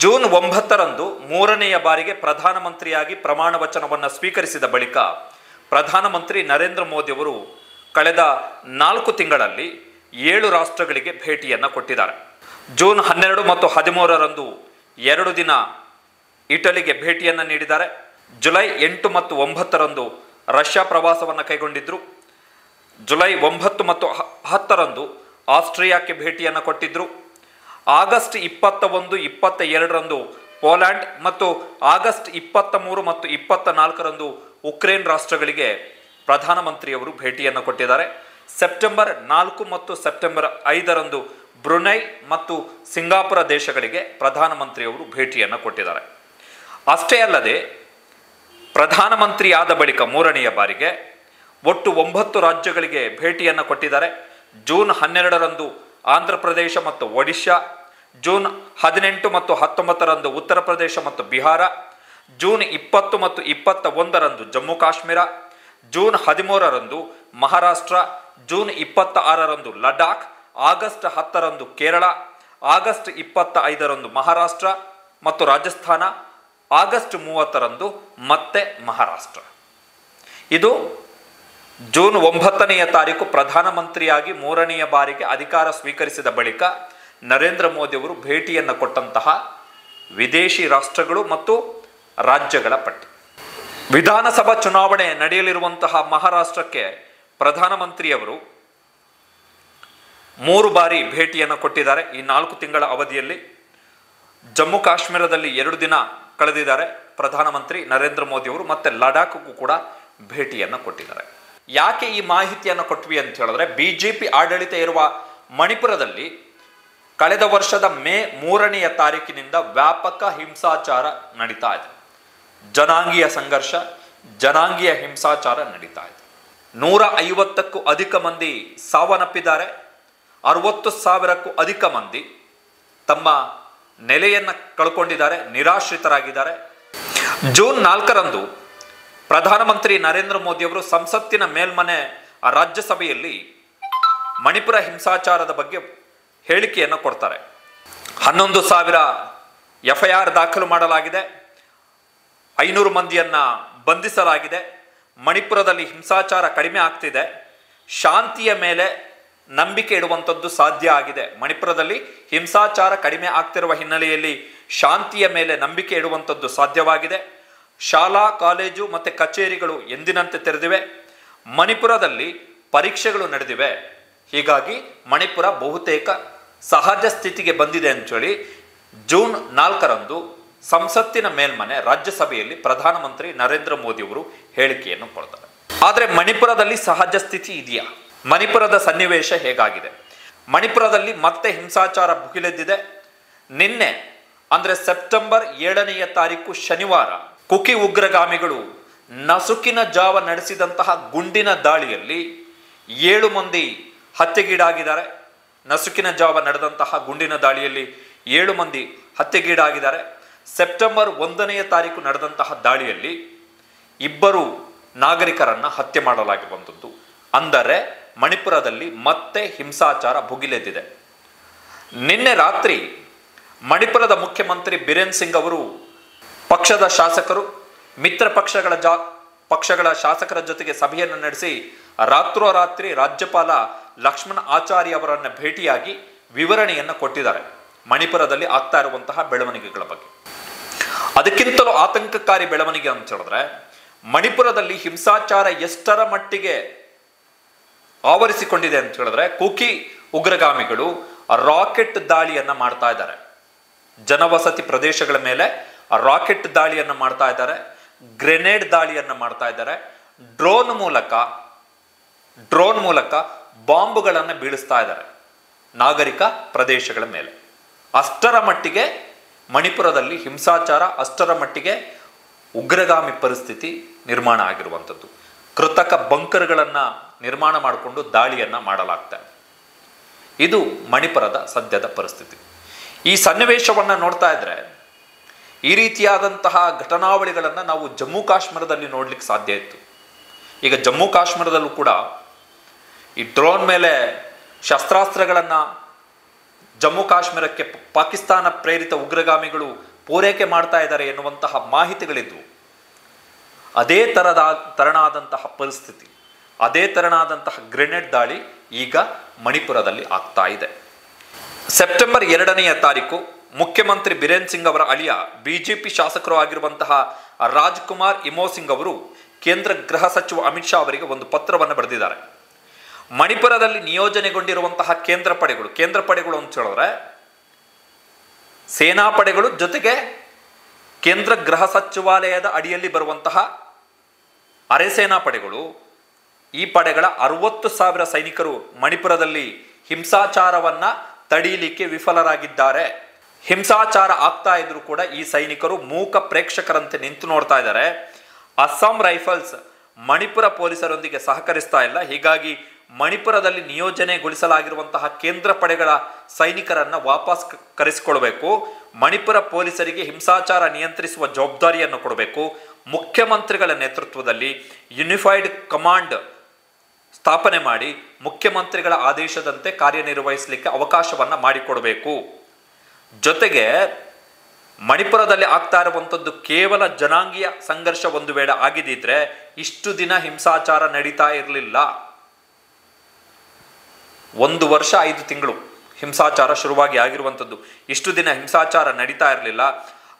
June 9ರಂದು ಮೂರನೆಯ ಬಾರಿಗೆ ಪ್ರಧಾನಮಂತ್ರಿಯಾಗಿ ಪ್ರಮಾಣ ವಚನವನ್ನು ಸ್ವೀಕರಿಸಿದ ಬಳಿಕ ಪ್ರಧಾನಮಂತ್ರಿ ನರೇಂದ್ರ ಮೋದಿ ಅವರು ಕಳೆದ 4 ತಿಂಗಳಲ್ಲಿ 7 ರಾಷ್ಟ್ರಗಳಿಗೆ ಭೇಟಿಯನ್ನು ಕೊಟ್ಟಿದ್ದಾರೆ. ಜೂನ್ 12 ಮತ್ತು 13ರಂದು 2 ದಿನ ಇಟಲಿಗೆ ಭೇಟಿಯನ್ನು ನೀಡಿದ್ದಾರೆ. ಜುಲೈ 8 ಮತ್ತು 9ರಂದು ರಷ್ಯಾ ಪ್ರವಾಸವನ್ನು ಕೈಗೊಂಡಿದ್ದರು. ಜುಲೈ 9 ಮತ್ತು 10ರಂದು ಆಸ್ಟ್ರಿಯಾಕ್ಕೆ ಭೇಟಿಯನ್ನು ಕೊಟ್ಟಿದ್ದರು. ಆಗಸ್ಟ್ 21, 22ರಂದು ಪೋಲ್ಯಾಂಡ್ ಮತ್ತು ಆಗಸ್ಟ್ 23 ಮತ್ತು 24ರಂದು ಉಕ್ರೇನ್ ರಾಷ್ಟ್ರಗಳಿಗೆ ಪ್ರಧಾನಮಂತ್ರಿಯವರು ಭೇಟಿಯನ್ನು ಕೊಟ್ಟಿದ್ದಾರೆ. ಸೆಪ್ಟೆಂಬರ್ 4 ಮತ್ತು ಸೆಪ್ಟೆಂಬರ್ 5ರಂದು ಬ್ರುನೈ ಮತ್ತು ಸಿಂಗಾಪುರ ದೇಶಗಳಿಗೆ ಪ್ರಧಾನಮಂತ್ರಿಯವರು ಭೇಟಿಯನ್ನು ಕೊಟ್ಟಿದ್ದಾರೆ. ಅಷ್ಟೇ ಅಲ್ಲದೆ ಪ್ರಧಾನಮಂತ್ರಿಯಾದ ಬಳಿಕ ಮೂರನೆಯ ಬಾರಿಗೆ ಒಟ್ಟು 9 ರಾಜ್ಯಗಳಿಗೆ ಭೇಟಿಯನ್ನು ಕೊಟ್ಟಿದ್ದಾರೆ. ಜೂನ್ 12ರಂದು ಆಂಧ್ರ ಪ್ರದೇಶ ಮತ್ತು ಒಡಿಶಾ, ಜೂನ್ 18 ಮತ್ತು 19ರಂದು ಉತ್ತರ ಪ್ರದೇಶ ಮತ್ತು ಬಿಹಾರ, ಜೂನ್ 20 ಮತ್ತು 21ರಂದು ಜಮ್ಮು ಕಾಶ್ಮೀರ, ಜೂನ್ 13ರಂದು ಮಹಾರಾಷ್ಟ್ರ, ಜೂನ್ 26ರಂದು ಲಡಾಖ್, ಆಗಸ್ಟ್ 10ರಂದು ಕೇರಳ, ಆಗಸ್ಟ್ 25ರಂದು ಮಹಾರಾಷ್ಟ್ರ ಮತ್ತು ರಾಜಸ್ಥಾನ, ಆಗಸ್ಟ್ 30ರಂದು ಮತ್ತೆ ಮಹಾರಾಷ್ಟ್ರ. ಇದು ಜೂನ್ 9ನೆಯ ತಾರೀಕು ಪ್ರಧಾನಮಂತ್ರಿಯಾಗಿ ಮೂರನೆಯ ಬಾರಿಗೆ ಅಧಿಕಾರ ಸ್ವೀಕರಿಸಿದ ಬಳಿಕ ನರೇಂದ್ರ ಮೋದಿ ಅವರು ಭೇಟಿಯನ್ನು ಕೊಟ್ಟಂತಹ ವಿದೇಶಿ ರಾಷ್ಟ್ರಗಳು ಮತ್ತು ರಾಜ್ಯಗಳ ಪಟ್ಟಿ. ವಿಧಾನಸಭಾ ಚುನಾವಣೆ ನಡೆಯಲಿರುವಂತಹ ಮಹಾರಾಷ್ಟ್ರಕ್ಕೆ ಪ್ರಧಾನಮಂತ್ರಿಯವರು 3 ಬಾರಿ ಭೇಟಿಯನ್ನು ಕೊಟ್ಟಿದ್ದಾರೆ. ಈ 4 ತಿಂಗಳ ಅವಧಿಯಲ್ಲಿ ಜಮ್ಮು ಕಾಶ್ಮೀರದಲ್ಲಿ 2 ದಿನ ಕಳೆದಿದ್ದಾರೆ ಪ್ರಧಾನಮಂತ್ರಿ ನರೇಂದ್ರ ಮೋದಿ ಅವರು. ಮತ್ತೆ ಲಡಾಖ್ಗೂ ಕೂಡ ಭೇಟಿಯನ್ನು ಕೊಟ್ಟಿದ್ದಾರೆ. ಯಾಕೆ ಈ ಮಾಹಿತಿಯನ್ನು ಕೊಟ್ವಿ ಅಂತ ಹೇಳಿದ್ರೆ, ಬಿಜೆಪಿ ಆಡಳಿತ ಇರುವ ಮಣಿಪುರದಲ್ಲಿ ಕಳೆದ ವರ್ಷದ ಮೇ 3ನೆಯ ತಾರೀಕಿನಿಂದ ವ್ಯಾಪಕ ಹಿಂಸಾಚಾರ ನಡೀತಾ ಇದೆ. ಜನಾಂಗೀಯ ಸಂಘರ್ಷ, ಜನಾಂಗೀಯ ಹಿಂಸಾಚಾರ ನಡೀತಾ ಇದೆ. 150ಕ್ಕೂ ಅಧಿಕ ಮಂದಿ ಸಾವನ್ನಪ್ಪಿದ್ದಾರೆ. 60,000ಕ್ಕೂ ಅಧಿಕ ಮಂದಿ ತಮ್ಮ ನೆಲೆಯನ್ನು ಕಳ್ಕೊಂಡಿದ್ದಾರೆ, ನಿರಾಶ್ರಿತರಾಗಿದ್ದಾರೆ. ಜೂನ್ 4ರಂದು ಪ್ರಧಾನಮಂತ್ರಿ ನರೇಂದ್ರ ಮೋದಿ ಅವರು ಸಂಸತ್ತಿನ ಮೇಲ್ಮನೆ ರಾಜ್ಯಸಭೆಯಲ್ಲಿ ಮಣಿಪುರ ಹಿಂಸಾಚಾರದ ಬಗ್ಗೆ ಹೇಳಿಕೆಯನ್ನು ಕೊಡ್ತಾರೆ. 11,000 FIR ದಾಖಲು ಮಾಡಲಾಗಿದೆ, 500 ಮಂದಿಯನ್ನ ಬಂಧಿಸಲಾಗಿದೆ. ಮಣಿಪುರದಲ್ಲಿ ಹಿಂಸಾಚಾರ ಕಡಿಮೆ ಆಗ್ತಿದೆ, ಶಾಂತಿಯ ಮೇಲೆ ನಂಬಿಕೆ ಇಡುವಂಥದ್ದು ಸಾಧ್ಯ ಆಗಿದೆ. ಮಣಿಪುರದಲ್ಲಿ ಹಿಂಸಾಚಾರ ಕಡಿಮೆ ಆಗ್ತಿರುವ ಹಿನ್ನೆಲೆಯಲ್ಲಿ ಶಾಂತಿಯ ಮೇಲೆ ನಂಬಿಕೆ ಇಡುವಂಥದ್ದು ಸಾಧ್ಯವಾಗಿದೆ. ಶಾಲಾ, ಕಾಲೇಜು ಮತ್ತು ಕಚೇರಿಗಳು ಎಂದಿನಂತೆ ತೆರೆದಿವೆ. ಮಣಿಪುರದಲ್ಲಿ ಪರೀಕ್ಷೆಗಳು ನಡೆದಿವೆ. ಹೀಗಾಗಿ ಮಣಿಪುರ ಬಹುತೇಕ ಸಹಜ ಸ್ಥಿತಿಗೆ ಬಂದಿದೆ ಅಂತೇಳಿ ಜೂನ್ 4ರಂದು ಸಂಸತ್ತಿನ ಮೇಲ್ಮನೆ ರಾಜ್ಯಸಭೆಯಲ್ಲಿ ಪ್ರಧಾನಮಂತ್ರಿ ನರೇಂದ್ರ ಮೋದಿ ಅವರು ಹೇಳಿಕೆಯನ್ನು ಕೊಡ್ತಾರೆ. ಆದರೆ ಮಣಿಪುರದಲ್ಲಿ ಸಹಜ ಸ್ಥಿತಿ ಇದೆಯಾ? ಮಣಿಪುರದ ಸನ್ನಿವೇಶ ಹೇಗಾಗಿದೆ? ಮಣಿಪುರದಲ್ಲಿ ಮತ್ತೆ ಹಿಂಸಾಚಾರ ಭುಗಿಲೆದ್ದಿದೆ. ನಿನ್ನೆ ಅಂದರೆ ಸೆಪ್ಟೆಂಬರ್ 7ನೆಯ ತಾರೀಕು ಶನಿವಾರ ಕುಕಿ ಉಗ್ರಗಾಮಿಗಳು ನಸುಕಿನ ಜಾವ ನಡೆಸಿದಂತಹ ಗುಂಡಿನ ದಾಳಿಯಲ್ಲಿ 7 ಮಂದಿ ಹತ್ಯೆಗೀಡಾಗಿದ್ದಾರೆ. ನಸುಕಿನ ಜಾವ ನಡೆದಂತಹ ಗುಂಡಿನ ದಾಳಿಯಲ್ಲಿ 7 ಮಂದಿ ಹತ್ಯೆಗೀಡಾಗಿದ್ದಾರೆ. ಸೆಪ್ಟೆಂಬರ್ 1ನೆಯ ತಾರೀಕು ನಡೆದಂತಹ ದಾಳಿಯಲ್ಲಿ 2 ನಾಗರಿಕರನ್ನು ಹತ್ಯೆ ಮಾಡಲಾಗಿರುವಂಥದ್ದು. ಅಂದರೆ ಮಣಿಪುರದಲ್ಲಿ ಮತ್ತೆ ಹಿಂಸಾಚಾರ ಭುಗಿಲೆದ್ದಿದೆ. ನಿನ್ನೆ ರಾತ್ರಿ ಮಣಿಪುರದ ಮುಖ್ಯಮಂತ್ರಿ ಬಿರೇನ್ ಸಿಂಗ್ ಅವರು ಪಕ್ಷದ ಶಾಸಕರು, ಮಿತ್ರ ಪಕ್ಷಗಳ ಶಾಸಕರ ಜೊತೆಗೆ ಸಭೆಯನ್ನು ನಡೆಸಿ ರಾತ್ರೋರಾತ್ರಿ ರಾಜ್ಯಪಾಲ ಲಕ್ಷ್ಮಣ್ ಆಚಾರ್ಯ ಅವರನ್ನು ಭೇಟಿಯಾಗಿ ವಿವರಣೆಯನ್ನು ಕೊಟ್ಟಿದ್ದಾರೆ ಮಣಿಪುರದಲ್ಲಿ ಆಗ್ತಾ ಇರುವಂತಹ ಬೆಳವಣಿಗೆಗಳ ಬಗ್ಗೆ. ಅದಕ್ಕಿಂತಲೂ ಆತಂಕಕಾರಿ ಬೆಳವಣಿಗೆ ಅಂತ ಹೇಳಿದ್ರೆ, ಮಣಿಪುರದಲ್ಲಿ ಹಿಂಸಾಚಾರ ಎಷ್ಟರ ಮಟ್ಟಿಗೆ ಆವರಿಸಿಕೊಂಡಿದೆ ಅಂತ ಹೇಳಿದ್ರೆ, ಕುಕಿ ಉಗ್ರಗಾಮಿಗಳು ರಾಕೆಟ್ ದಾಳಿಯನ್ನ ಮಾಡ್ತಾ ಇದ್ದಾರೆ. ಜನವಸತಿ ಪ್ರದೇಶಗಳ ಮೇಲೆ ರಾಕೆಟ್ ದಾಳಿಯನ್ನು ಮಾಡ್ತಾ ಇದ್ದಾರೆ, ಗ್ರೆನೇಡ್ ದಾಳಿಯನ್ನು ಮಾಡ್ತಾ ಇದ್ದಾರೆ, ಡ್ರೋನ್ ಮೂಲಕ ಬಾಂಬುಗಳನ್ನು ಬೀಳಿಸ್ತಾ ಇದ್ದಾರೆ ನಾಗರಿಕ ಪ್ರದೇಶಗಳ ಮೇಲೆ. ಅಷ್ಟರ ಮಟ್ಟಿಗೆ ಮಣಿಪುರದಲ್ಲಿ ಹಿಂಸಾಚಾರ, ಅಷ್ಟರ ಮಟ್ಟಿಗೆ ಉಗ್ರಗಾಮಿ ಪರಿಸ್ಥಿತಿ ನಿರ್ಮಾಣ ಆಗಿರುವಂಥದ್ದು. ಕೃತಕ ಬಂಕರ್ಗಳನ್ನು ನಿರ್ಮಾಣ ಮಾಡಿಕೊಂಡು ದಾಳಿಯನ್ನು ಮಾಡಲಾಗ್ತಾ ಇದೆ. ಇದು ಮಣಿಪುರದ ಸದ್ಯದ ಪರಿಸ್ಥಿತಿ. ಈ ಸನ್ನಿವೇಶವನ್ನು ನೋಡ್ತಾ ಇದ್ರೆ ಈ ರೀತಿಯಾದಂತಹ ಘಟನಾವಳಿಗಳನ್ನು ನಾವು ಜಮ್ಮು ಕಾಶ್ಮೀರದಲ್ಲಿ ನೋಡ್ಲಿಕ್ಕೆ ಸಾಧ್ಯ ಇತ್ತು. ಈಗ ಜಮ್ಮು ಕಾಶ್ಮೀರದಲ್ಲೂ ಕೂಡ ಈ ಡ್ರೋನ್ ಮೇಲೆ ಶಸ್ತ್ರಾಸ್ತ್ರಗಳನ್ನು ಜಮ್ಮು ಕಾಶ್ಮೀರಕ್ಕೆ ಪಾಕಿಸ್ತಾನ ಪ್ರೇರಿತ ಉಗ್ರಗಾಮಿಗಳು ಪೂರೈಕೆ ಮಾಡ್ತಾ ಇದ್ದಾರೆ ಎನ್ನುವಂತಹ ಮಾಹಿತಿಗಳಿದ್ವು. ಅದೇ ತರನಾದಂತಹ ಪರಿಸ್ಥಿತಿ, ಅದೇ ತರನಾದಂತಹ ಗ್ರೆನೇಡ್ ದಾಳಿ ಈಗ ಮಣಿಪುರದಲ್ಲಿ ಆಗ್ತಾ ಇದೆ. ಸೆಪ್ಟೆಂಬರ್ 2ನೇ ತಾರೀಕು ಮುಖ್ಯಮಂತ್ರಿ ಬಿರೇನ್ ಸಿಂಗ್ ಅವರ ಅಳಿಯ ಬಿಜೆಪಿ ಶಾಸಕರು ಆಗಿರುವಂತಹ ರಾಜ್ಕುಮಾರ್ ಇಮೋಸಿಂಗ್ ಅವರು ಕೇಂದ್ರ ಗೃಹ ಸಚಿವ ಅಮಿತ್ ಶಾ ಅವರಿಗೆ ಒಂದು ಪತ್ರವನ್ನು ಬರೆದಿದ್ದಾರೆ. ಮಣಿಪುರದಲ್ಲಿ ನಿಯೋಜನೆಗೊಂಡಿರುವಂತಹ ಕೇಂದ್ರ ಪಡೆಗಳು ಅಂತ ಹೇಳಿದ್ರೆ ಸೇನಾ ಪಡೆಗಳು ಜೊತೆಗೆ ಕೇಂದ್ರ ಗೃಹ ಸಚಿವಾಲಯದ ಅಡಿಯಲ್ಲಿ ಬರುವಂತಹ ಅರೆ ಸೇನಾ ಪಡೆಗಳು, ಈ ಪಡೆಗಳ 60,000 ಸೈನಿಕರು ಮಣಿಪುರದಲ್ಲಿ ಹಿಂಸಾಚಾರವನ್ನ ತಡೀಲಿಕ್ಕೆ ವಿಫಲರಾಗಿದ್ದಾರೆ. ಹಿಂಸಾಚಾರ ಆಗ್ತಾ ಇದ್ರು ಕೂಡ ಈ ಸೈನಿಕರು ಮೂಕ ಪ್ರೇಕ್ಷಕರಂತೆ ನಿಂತು ನೋಡ್ತಾ ಇದ್ದಾರೆ. ಅಸ್ಸಾಂ ರೈಫಲ್ಸ್ ಮಣಿಪುರ ಪೊಲೀಸರೊಂದಿಗೆ ಸಹಕರಿಸ್ತಾ ಇಲ್ಲ. ಹೀಗಾಗಿ ಮಣಿಪುರದಲ್ಲಿ ನಿಯೋಜನೆಗೊಳಿಸಲಾಗಿರುವಂತಹ ಕೇಂದ್ರ ಪಡೆಗಳ ಸೈನಿಕರನ್ನ ವಾಪಸ್ ಕರೆಸಿಕೊಳ್ಬೇಕು. ಮಣಿಪುರ ಪೊಲೀಸರಿಗೆ ಹಿಂಸಾಚಾರ ನಿಯಂತ್ರಿಸುವ ಜವಾಬ್ದಾರಿಯನ್ನು ಕೊಡಬೇಕು. ಮುಖ್ಯಮಂತ್ರಿಗಳ ನೇತೃತ್ವದಲ್ಲಿ ಯುನಿಫೈಡ್ ಕಮಾಂಡ್ ಸ್ಥಾಪನೆ ಮಾಡಿ ಮುಖ್ಯಮಂತ್ರಿಗಳ ಆದೇಶದಂತೆ ಕಾರ್ಯನಿರ್ವಹಿಸಲಿಕ್ಕೆ ಅವಕಾಶವನ್ನ ಮಾಡಿಕೊಡಬೇಕು. ಜೊತೆಗೆ ಮಣಿಪುರದಲ್ಲಿ ಆಗ್ತಾ ಇರುವಂಥದ್ದು ಕೇವಲ ಜನಾಂಗೀಯ ಸಂಘರ್ಷ ಒಂದು ವೇಳೆ ಆಗಿದ್ದಿದ್ರೆ ಇಷ್ಟು ದಿನ ಹಿಂಸಾಚಾರ ನಡೀತಾ ಇರಲಿಲ್ಲ. 1 ವರ್ಷ 5 ತಿಂಗಳು ಹಿಂಸಾಚಾರ ಶುರುವಾಗಿ ಆಗಿರುವಂಥದ್ದು. ಇಷ್ಟು ದಿನ ಹಿಂಸಾಚಾರ ನಡೀತಾ ಇರಲಿಲ್ಲ.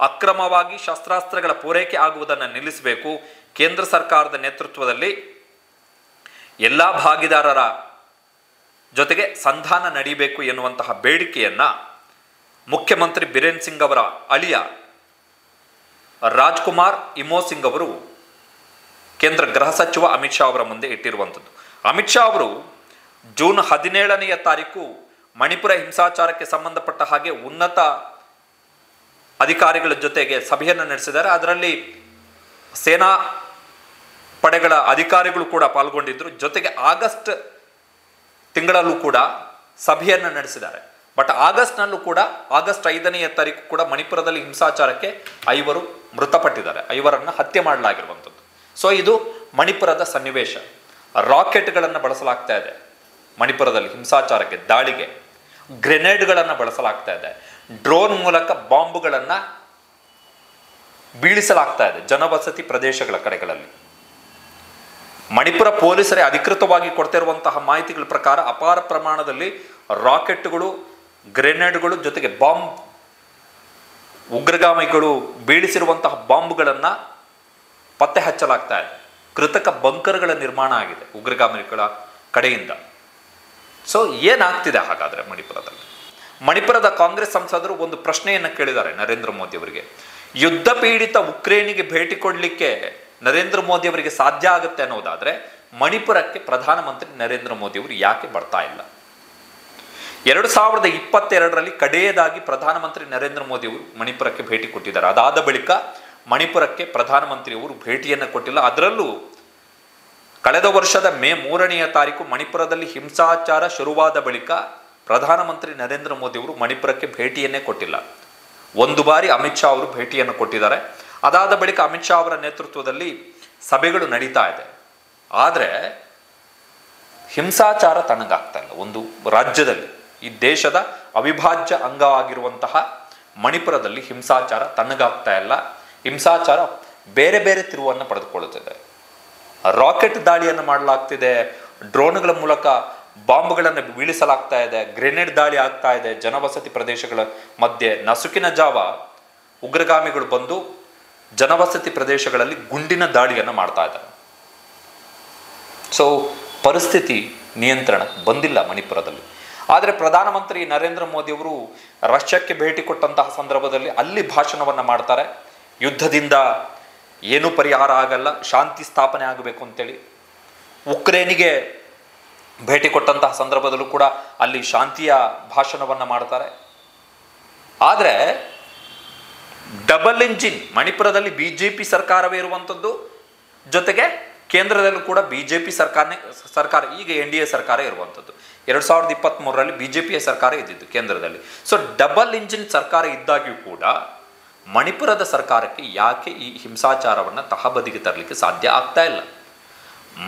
ಅಕ್ರಮವಾಗಿ ಶಸ್ತ್ರಾಸ್ತ್ರಗಳ ಪೂರೈಕೆ ಆಗುವುದನ್ನು ನಿಲ್ಲಿಸಬೇಕು. ಕೇಂದ್ರ ಸರ್ಕಾರದ ನೇತೃತ್ವದಲ್ಲಿ ಎಲ್ಲ ಭಾಗಿದಾರರ ಜೊತೆಗೆ ಸಂಧಾನ ನಡೀಬೇಕು ಎನ್ನುವಂತಹ ಬೇಡಿಕೆಯನ್ನ ಮುಖ್ಯಮಂತ್ರಿ ಬಿರೇನ್ ಸಿಂಗ್ ಅವರ ಅಳಿಯ ರಾಜ್ಕುಮಾರ್ ಇಮೋಸಿಂಗ್ ಅವರು ಕೇಂದ್ರ ಗೃಹ ಸಚಿವ ಅಮಿತ್ ಶಾ ಅವರ ಮುಂದೆ ಇಟ್ಟಿರುವಂಥದ್ದು. ಅಮಿತ್ ಶಾ ಅವರು ಜೂನ್ 17ನೇ ತಾರೀಕು ಮಣಿಪುರ ಹಿಂಸಾಚಾರಕ್ಕೆ ಸಂಬಂಧಪಟ್ಟ ಹಾಗೆ ಉನ್ನತ ಅಧಿಕಾರಿಗಳ ಜೊತೆಗೆ ಸಭೆಯನ್ನು ನಡೆಸಿದ್ದಾರೆ. ಅದರಲ್ಲಿ ಸೇನಾ ಪಡೆಗಳ ಅಧಿಕಾರಿಗಳು ಕೂಡ ಪಾಲ್ಗೊಂಡಿದ್ರು. ಜೊತೆಗೆ ಆಗಸ್ಟ್ ತಿಂಗಳಲ್ಲೂ ಕೂಡ ಸಭೆಯನ್ನು ನಡೆಸಿದ್ದಾರೆ. ಬಟ್ ಆಗಸ್ಟ್ನಲ್ಲೂ ಕೂಡ ಆಗಸ್ಟ್ 5ನೇ ತಾರೀಕು ಕೂಡ ಮಣಿಪುರದಲ್ಲಿ ಹಿಂಸಾಚಾರಕ್ಕೆ 5 ಮೃತಪಟ್ಟಿದ್ದಾರೆ. 5ರನ್ನ ಹತ್ಯೆ ಮಾಡಲಾಗಿರುವಂಥದ್ದು. ಸೊ ಇದು ಮಣಿಪುರದ ಸನ್ನಿವೇಶ. ರಾಕೆಟ್ಗಳನ್ನು ಬಳಸಲಾಗ್ತಾ ಇದೆ ಮಣಿಪುರದಲ್ಲಿ ಹಿಂಸಾಚಾರಕ್ಕೆ, ದಾಳಿಗೆ. ಗ್ರೆನೇಡ್ಗಳನ್ನು ಬಳಸಲಾಗ್ತಾ ಇದೆ. ಡ್ರೋನ್ ಮೂಲಕ ಬಾಂಬುಗಳನ್ನು ಬೀಳಿಸಲಾಗ್ತಾ ಇದೆ ಜನವಸತಿ ಪ್ರದೇಶಗಳ ಕಡೆಗಳಲ್ಲಿ. ಮಣಿಪುರ ಪೊಲೀಸರೇ ಅಧಿಕೃತವಾಗಿ ಕೊಡ್ತಿರುವಂತಹ ಮಾಹಿತಿಗಳ ಪ್ರಕಾರ ಅಪಾರ ಪ್ರಮಾಣದಲ್ಲಿ ರಾಕೆಟ್ಗಳು, ಗ್ರೆನೇಡ್ಗಳು ಜೊತೆಗೆ ಬಾಂಬ್, ಉಗ್ರಗಾಮಿಗಳು ಬೀಳಿಸಿರುವಂತಹ ಬಾಂಬ್ಗಳನ್ನು ಪತ್ತೆ ಹಚ್ಚಲಾಗ್ತಾ ಇದೆ. ಕೃತಕ ಬಂಕರ್ಗಳ ನಿರ್ಮಾಣ ಆಗಿದೆ ಉಗ್ರಗಾಮಿಗಳ ಕಡೆಯಿಂದ. ಸೊ ಏನಾಗ್ತಿದೆ ಹಾಗಾದ್ರೆ ಮಣಿಪುರದಲ್ಲಿ? ಮಣಿಪುರದ ಕಾಂಗ್ರೆಸ್ ಸಂಸದರು ಒಂದು ಪ್ರಶ್ನೆಯನ್ನು ಕೇಳಿದ್ದಾರೆ ನರೇಂದ್ರ ಮೋದಿ ಅವರಿಗೆ. ಯುದ್ಧ ಪೀಡಿತ ಉಕ್ರೇನಿಗೆ ಭೇಟಿ ಕೊಡಲಿಕ್ಕೆ ನರೇಂದ್ರ ಮೋದಿ ಅವರಿಗೆ ಸಾಧ್ಯ ಆಗುತ್ತೆ ಅನ್ನೋದಾದ್ರೆ ಮಣಿಪುರಕ್ಕೆ ಪ್ರಧಾನಮಂತ್ರಿ ನರೇಂದ್ರ ಮೋದಿ ಅವರು ಯಾಕೆ ಬರ್ತಾ ಇಲ್ಲ? 2022ರಲ್ಲಿ ಕಡೆಯದಾಗಿ ಪ್ರಧಾನಮಂತ್ರಿ ನರೇಂದ್ರ ಮೋದಿ ಅವರು ಮಣಿಪುರಕ್ಕೆ ಭೇಟಿ ಕೊಟ್ಟಿದ್ದಾರೆ. ಅದಾದ ಬಳಿಕ ಮಣಿಪುರಕ್ಕೆ ಪ್ರಧಾನಮಂತ್ರಿಯವರು ಭೇಟಿಯನ್ನು ಕೊಟ್ಟಿಲ್ಲ. ಅದರಲ್ಲೂ ಕಳೆದ ವರ್ಷದ ಮೇ 3ನೇ ತಾರೀಕು ಮಣಿಪುರದಲ್ಲಿ ಹಿಂಸಾಚಾರ ಶುರುವಾದ ಬಳಿಕ ಪ್ರಧಾನಮಂತ್ರಿ ನರೇಂದ್ರ ಮೋದಿ ಅವರು ಮಣಿಪುರಕ್ಕೆ ಭೇಟಿಯನ್ನೇ ಕೊಟ್ಟಿಲ್ಲ. 1 ಬಾರಿ ಅಮಿತ್ ಶಾ ಅವರು ಭೇಟಿಯನ್ನು ಕೊಟ್ಟಿದ್ದಾರೆ. ಅದಾದ ಬಳಿಕ ಅಮಿತ್ ಶಾ ಅವರ ನೇತೃತ್ವದಲ್ಲಿ ಸಭೆಗಳು ನಡೀತಾ ಇದೆ. ಆದರೆ ಹಿಂಸಾಚಾರ ತಣ್ಣಗಾಗ್ತಾ ಇಲ್ಲ. ಒಂದು ರಾಜ್ಯದಲ್ಲಿ, ಈ ದೇಶದ ಅವಿಭಾಜ್ಯ ಅಂಗವಾಗಿರುವಂತಹ ಮಣಿಪುರದಲ್ಲಿ ಹಿಂಸಾಚಾರ ತಣ್ಣಗಾಗ್ತಾ ಇಲ್ಲ. ಹಿಂಸಾಚಾರ ಬೇರೆ ಬೇರೆ ತಿರುವನ್ನು ಪಡೆದುಕೊಳ್ಳುತ್ತಿದೆ. ರಾಕೆಟ್ ದಾಳಿಯನ್ನು ಮಾಡಲಾಗ್ತಿದೆ, ಡ್ರೋನ್ಗಳ ಮೂಲಕ ಬಾಂಬ್ಗಳನ್ನು ಬೀಳಿಸಲಾಗ್ತಾ ಇದೆ, ಗ್ರೆನೇಡ್ ದಾಳಿ ಆಗ್ತಾ ಇದೆ ಜನವಸತಿ ಪ್ರದೇಶಗಳ ಮಧ್ಯೆ. ನಸುಕಿನ ಜಾವ ಉಗ್ರಗಾಮಿಗಳು ಬಂದು ಜನವಸತಿ ಪ್ರದೇಶಗಳಲ್ಲಿ ಗುಂಡಿನ ದಾಳಿಯನ್ನು ಮಾಡ್ತಾ ಇದ್ದಾರೆ. ಸೊ ಪರಿಸ್ಥಿತಿ ನಿಯಂತ್ರಣ ಬಂದಿಲ್ಲ ಮಣಿಪುರದಲ್ಲಿ. ಆದರೆ ಪ್ರಧಾನಮಂತ್ರಿ ನರೇಂದ್ರ ಮೋದಿ ಅವರು ರಷ್ಯಾಕ್ಕೆ ಭೇಟಿ ಕೊಟ್ಟಂತಹ ಸಂದರ್ಭದಲ್ಲಿ ಅಲ್ಲಿ ಭಾಷಣವನ್ನು ಮಾಡ್ತಾರೆ. ಯುದ್ಧದಿಂದ ಏನೂ ಪರಿಹಾರ ಆಗಲ್ಲ, ಶಾಂತಿ ಸ್ಥಾಪನೆ ಆಗಬೇಕು ಅಂತೇಳಿ. ಉಕ್ರೇನಿಗೆ ಭೇಟಿ ಕೊಟ್ಟಂತಹ ಸಂದರ್ಭದಲ್ಲೂ ಕೂಡ ಅಲ್ಲಿ ಶಾಂತಿಯ ಭಾಷಣವನ್ನು ಮಾಡ್ತಾರೆ. ಆದರೆ ಡಬಲ್ ಇಂಜಿನ್ ಮಣಿಪುರದಲ್ಲಿ ಬಿಜೆಪಿ ಸರ್ಕಾರವೇ ಇರುವಂಥದ್ದು, ಜೊತೆಗೆ ಕೇಂದ್ರದಲ್ಲೂ ಕೂಡ ಬಿಜೆಪಿ ಸರ್ಕಾರ ಈಗ NDA ಸರ್ಕಾರ ಇರುವಂಥದ್ದು. 2023ರಲ್ಲಿ ಬಿಜೆಪಿಯ ಸರ್ಕಾರ ಇದ್ದಿದ್ದು ಕೇಂದ್ರದಲ್ಲಿ. ಸೊ ಡಬಲ್ ಇಂಜಿನ್ ಸರ್ಕಾರ ಇದ್ದಾಗ್ಯೂ ಕೂಡ ಮಣಿಪುರದ ಸರ್ಕಾರಕ್ಕೆ ಯಾಕೆ ಈ ಹಿಂಸಾಚಾರವನ್ನು ತಹಬದಿಗೆ ತರಲಿಕ್ಕೆ ಸಾಧ್ಯ ಆಗ್ತಾ ಇಲ್ಲ?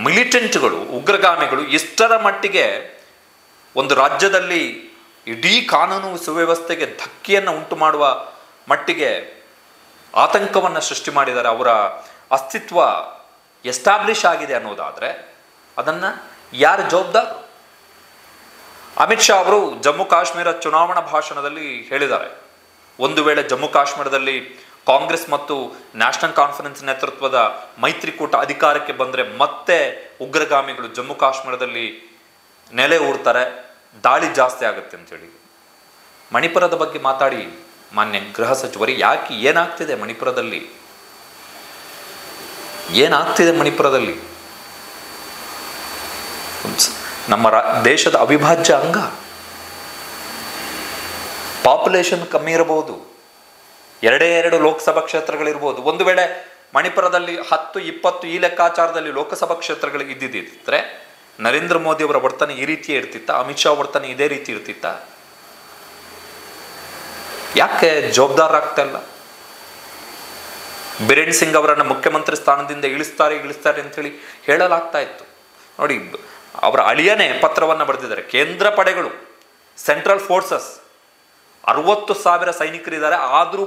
ಮಿಲಿಟೆಂಟ್ಗಳು, ಉಗ್ರಗಾಮಿಗಳು ಇಷ್ಟರ ಮಟ್ಟಿಗೆ ಒಂದು ರಾಜ್ಯದಲ್ಲಿ ಇಡೀ ಕಾನೂನು ಸುವ್ಯವಸ್ಥೆಗೆ ಧಕ್ಕೆಯನ್ನು ಉಂಟು ಮಾಡುವ ಮಟ್ಟಿಗೆ ಆತಂಕವನ್ನು ಸೃಷ್ಟಿ ಮಾಡಿದ್ದಾರೆ, ಅವರ ಅಸ್ತಿತ್ವ ಎಸ್ಟಾಬ್ಲಿಷ್ ಆಗಿದೆ ಅನ್ನೋದಾದರೆ ಅದನ್ನು ಯಾರು ಜವಾಬ್ದಾರರು? ಅಮಿತ್ ಶಾ ಅವರು ಜಮ್ಮು ಕಾಶ್ಮೀರ ಚುನಾವಣಾ ಭಾಷಣದಲ್ಲಿ ಹೇಳಿದ್ದಾರೆ, ಒಂದು ವೇಳೆ ಜಮ್ಮು ಕಾಶ್ಮೀರದಲ್ಲಿ ಕಾಂಗ್ರೆಸ್ ಮತ್ತು ನ್ಯಾಷನಲ್ ಕಾನ್ಫರೆನ್ಸ್ ನೇತೃತ್ವದ ಮೈತ್ರಿಕೂಟ ಅಧಿಕಾರಕ್ಕೆ ಬಂದರೆ ಮತ್ತೆ ಉಗ್ರಗಾಮಿಗಳು ಜಮ್ಮು ಕಾಶ್ಮೀರದಲ್ಲಿ ನೆಲೆ ಊರ್ತಾರೆ, ದಾಳಿ ಜಾಸ್ತಿ ಆಗುತ್ತೆ ಅಂತೇಳಿ. ಮಣಿಪುರದ ಬಗ್ಗೆ ಮಾತಾಡಿ ಮಾನ್ಯ ಗೃಹ ಸಚಿವರು, ಯಾಕೆ ಏನಾಗ್ತಿದೆ ಮಣಿಪುರದಲ್ಲಿ? ಏನಾಗ್ತಿದೆ ಮಣಿಪುರದಲ್ಲಿ? ನಮ್ಮ ದೇಶದ ಅವಿಭಾಜ್ಯ ಅಂಗ. ಪಾಪ್ಯುಲೇಷನ್ ಕಮ್ಮಿ ಇರಬಹುದು, 2 ಲೋಕಸಭಾ ಕ್ಷೇತ್ರಗಳಿರ್ಬೋದು. ಒಂದು ವೇಳೆ ಮಣಿಪುರದಲ್ಲಿ 10-20 ಈ ಲೆಕ್ಕಾಚಾರದಲ್ಲಿ ಲೋಕಸಭಾ ಕ್ಷೇತ್ರಗಳು ಇದ್ದಿದ್ದರೆ ನರೇಂದ್ರ ಮೋದಿ ಅವರ ವರ್ತನೆ ಈ ರೀತಿಯೇ ಇರ್ತಿತ್ತ? ಅಮಿತ್ ಶಾ ವರ್ತನೆ ಇದೇ ರೀತಿ ಇರ್ತಿತ್ತ? ಯಾಕೆ ಜವಾಬ್ದಾರರಾಗ್ತಾ ಇಲ್ಲ? ಬಿರೇನ್ ಸಿಂಗ್ ಅವರನ್ನು ಮುಖ್ಯಮಂತ್ರಿ ಸ್ಥಾನದಿಂದ ಇಳಿಸ್ತಾರೆ ಅಂತೇಳಿ ಹೇಳಲಾಗ್ತಾ ಇತ್ತು. ನೋಡಿ, ಅವರ ಅಳಿಯನೇ ಪತ್ರವನ್ನು ಬರೆದಿದ್ದಾರೆ. ಕೇಂದ್ರ ಪಡೆಗಳು, ಸೆಂಟ್ರಲ್ ಫೋರ್ಸಸ್ 60,000 ಸೈನಿಕರಿದ್ದಾರೆ, ಆದರೂ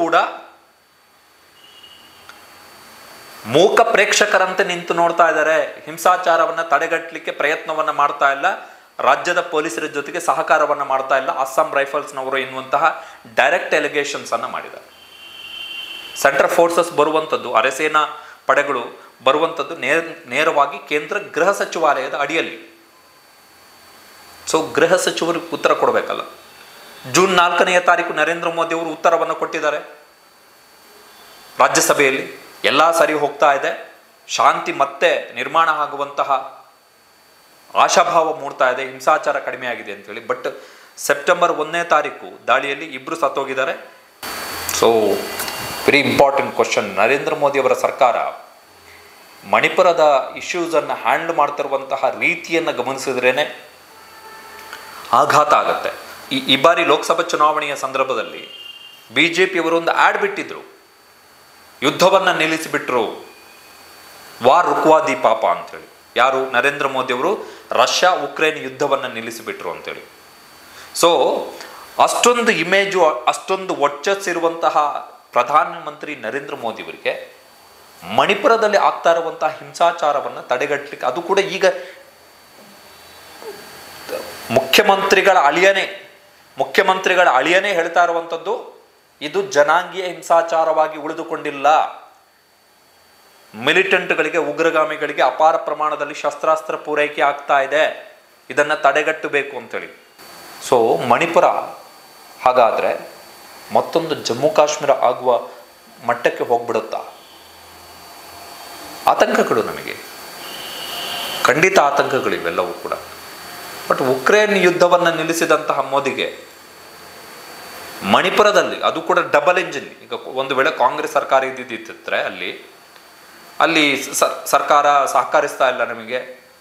ಕೂಡ ಮೂಕ ಪ್ರೇಕ್ಷಕರಂತೆ ನಿಂತು ನೋಡ್ತಾ ಇದ್ದಾರೆ. ಹಿಂಸಾಚಾರವನ್ನು ತಡೆಗಟ್ಟಲಿಕ್ಕೆ ಪ್ರಯತ್ನವನ್ನು ಮಾಡ್ತಾ ಇಲ್ಲ, ರಾಜ್ಯದ ಪೊಲೀಸರ ಜೊತೆಗೆ ಸಹಕಾರವನ್ನು ಮಾಡ್ತಾ ಇಲ್ಲ ಅಸ್ಸಾಂ ರೈಫಲ್ಸ್ನವರು ಎನ್ನುವಂತಹ ಡೈರೆಕ್ಟ್ ಎಲಿಗೇಷನ್ಸ್ ಅನ್ನು ಮಾಡಿದ್ದಾರೆ. ಸೆಂಟ್ರಲ್ ಫೋರ್ಸಸ್ ಬರುವಂಥದ್ದು, ಅರೆಸೇನಾ ಪಡೆಗಳು ಬರುವಂಥದ್ದು ನೇರವಾಗಿ ಕೇಂದ್ರ ಗೃಹ ಸಚಿವಾಲಯದ ಅಡಿಯಲ್ಲಿ. ಸೊ ಗೃಹ ಸಚಿವರು ಉತ್ತರ ಕೊಡಬೇಕಲ್ಲ. ಜೂನ್ 4ನೇ ತಾರೀಕು ನರೇಂದ್ರ ಮೋದಿ ಅವರು ಉತ್ತರವನ್ನು ಕೊಟ್ಟಿದ್ದಾರೆ ರಾಜ್ಯಸಭೆಯಲ್ಲಿ. ಎಲ್ಲ ಸರಿ ಹೋಗ್ತಾ ಇದೆ, ಶಾಂತಿ ಮತ್ತೆ ನಿರ್ಮಾಣ ಆಗುವಂತಹ ಆಶಾಭಾವ ಮೂಡ್ತಾ ಇದೆ, ಹಿಂಸಾಚಾರ ಕಡಿಮೆ ಆಗಿದೆ ಅಂತೇಳಿ. ಬಟ್ ಸೆಪ್ಟೆಂಬರ್ 1ನೇ ತಾರೀಕು ದಾಳಿಯಲ್ಲಿ 2 ಸತ್ತೋಗಿದ್ದಾರೆ. So very important question. Narendra Modi ಅವರ ಸರ್ಕಾರ ಮಣಿಪುರದ ಇಶ್ಯೂಸನ್ನು ಹ್ಯಾಂಡಲ್ ಮಾಡ್ತಿರುವಂತಹ ರೀತಿಯನ್ನು ಗಮನಿಸಿದ್ರೇ ಆಘಾತ ಆಗತ್ತೆ. ಈ ಬಾರಿ ಲೋಕಸಭಾ ಚುನಾವಣೆಯ ಸಂದರ್ಭದಲ್ಲಿ BJPಯವರು ಒಂದು ಆ್ಯಡ್ ಬಿಟ್ಟಿದ್ರು, ಯುದ್ಧವನ್ನು ನಿಲ್ಲಿಸಿಬಿಟ್ರು, ವಾರ್ ರುಕ್ವಾದಿ ಪಾಪ ಅಂತೇಳಿ. ಯಾರು? ನರೇಂದ್ರ ಮೋದಿ ಅವರು ರಷ್ಯಾ ಉಕ್ರೇನ್ ಯುದ್ಧವನ್ನು ನಿಲ್ಲಿಸಿಬಿಟ್ರು ಅಂತೇಳಿ. ಸೊ ಅಷ್ಟೊಂದು ಇಮೇಜು, ಅಷ್ಟೊಂದು ವರ್ಚಸ್ಸಿರುವಂತಹ ಪ್ರಧಾನಮಂತ್ರಿ ನರೇಂದ್ರ ಮೋದಿ ಅವರಿಗೆ ಮಣಿಪುರದಲ್ಲಿ ಆಗ್ತಾ ಇರುವಂತಹ ಹಿಂಸಾಚಾರವನ್ನು ತಡೆಗಟ್ಟಲಿಕ್ಕೆ, ಅದು ಕೂಡ ಈಗ ಮುಖ್ಯಮಂತ್ರಿಗಳ ಅಳಿಯನೇ ಹೇಳ್ತಾ ಇರುವಂಥದ್ದು, ಇದು ಜನಾಂಗೀಯ ಹಿಂಸಾಚಾರವಾಗಿ ಉಳಿದುಕೊಂಡಿಲ್ಲ, ಮಿಲಿಟೆಂಟ್ಗಳಿಗೆ, ಉಗ್ರಗಾಮಿಗಳಿಗೆ ಅಪಾರ ಪ್ರಮಾಣದಲ್ಲಿ ಶಸ್ತ್ರಾಸ್ತ್ರ ಪೂರೈಕೆ ಆಗ್ತಾ ಇದೆ, ಇದನ್ನು ತಡೆಗಟ್ಟಬೇಕು ಅಂತೇಳಿ. ಸೊ ಮಣಿಪುರ ಹಾಗಾದರೆ ಮತ್ತೊಂದು ಜಮ್ಮು ಕಾಶ್ಮೀರ ಆಗುವ ಮಟ್ಟಕ್ಕೆ ಹೋಗ್ಬಿಡುತ್ತಾ? ಆತಂಕಗಳು, ನಮಗೆ ಖಂಡಿತ ಆತಂಕಗಳಿವೆಲ್ಲವೂ ಕೂಡ. ಬಟ್ ಉಕ್ರೇನ್ ಯುದ್ಧವನ್ನು ನಿಲ್ಲಿಸಿದಂತಹ ಮೋದಿಗೆ ಮಣಿಪುರದಲ್ಲಿ, ಅದು ಕೂಡ ಡಬಲ್ ಎಂಜಿನ್. ಈಗ ಒಂದು ವೇಳೆ ಕಾಂಗ್ರೆಸ್ ಸರ್ಕಾರ ಇದ್ದಿದ್ದಿದ್ರೆ ಅಲ್ಲಿ ಸರ್ಕಾರ ಸಹಕರಿಸ್ತಾ ಇಲ್ಲ, ನಮಗೆ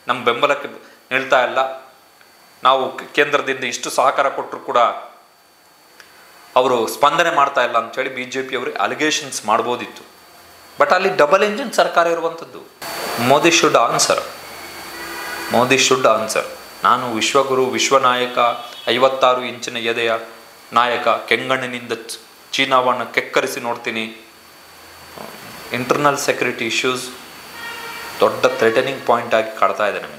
ನಮ್ಮ ಬೆಂಬಲಕ್ಕೆ ನಿಲ್ತಾ ಇಲ್ಲ, ನಾವು ಕೇಂದ್ರದಿಂದ ಇಷ್ಟು ಸಹಕಾರ ಕೊಟ್ಟರು ಕೂಡ ಅವರು ಸ್ಪಂದನೆ ಮಾಡ್ತಾ ಇಲ್ಲ ಅಂಥೇಳಿ BJPಯವರು ಅಲಿಗೇಷನ್ಸ್ ಮಾಡ್ಬೋದಿತ್ತು. ಬಟ್ ಅಲ್ಲಿ ಡಬಲ್ ಎಂಜಿನ್ ಸರ್ಕಾರ ಇರುವಂಥದ್ದು. Modi should answer. ನಾನು ವಿಶ್ವಗುರು, ವಿಶ್ವನಾಯಕ, 56 ಇಂಚಿನ ಎದೆಯ ನಾಯಕ, ಕೆಂಗಣ್ಣಿನಿಂದ ಚೀನಾವನ್ನು ಕೆಕ್ಕರಿಸಿ ನೋಡ್ತೀನಿ. ಇಂಟರ್ನಲ್ ಸೆಕ್ಯೂರಿಟಿ ಇಶ್ಯೂಸ್ ದೊಡ್ಡ ಥ್ರೆಟನಿಂಗ್ ಪಾಯಿಂಟ್ ಆಗಿ ಕಾಡ್ತಾ ಇದೆ ನಮಗೆ.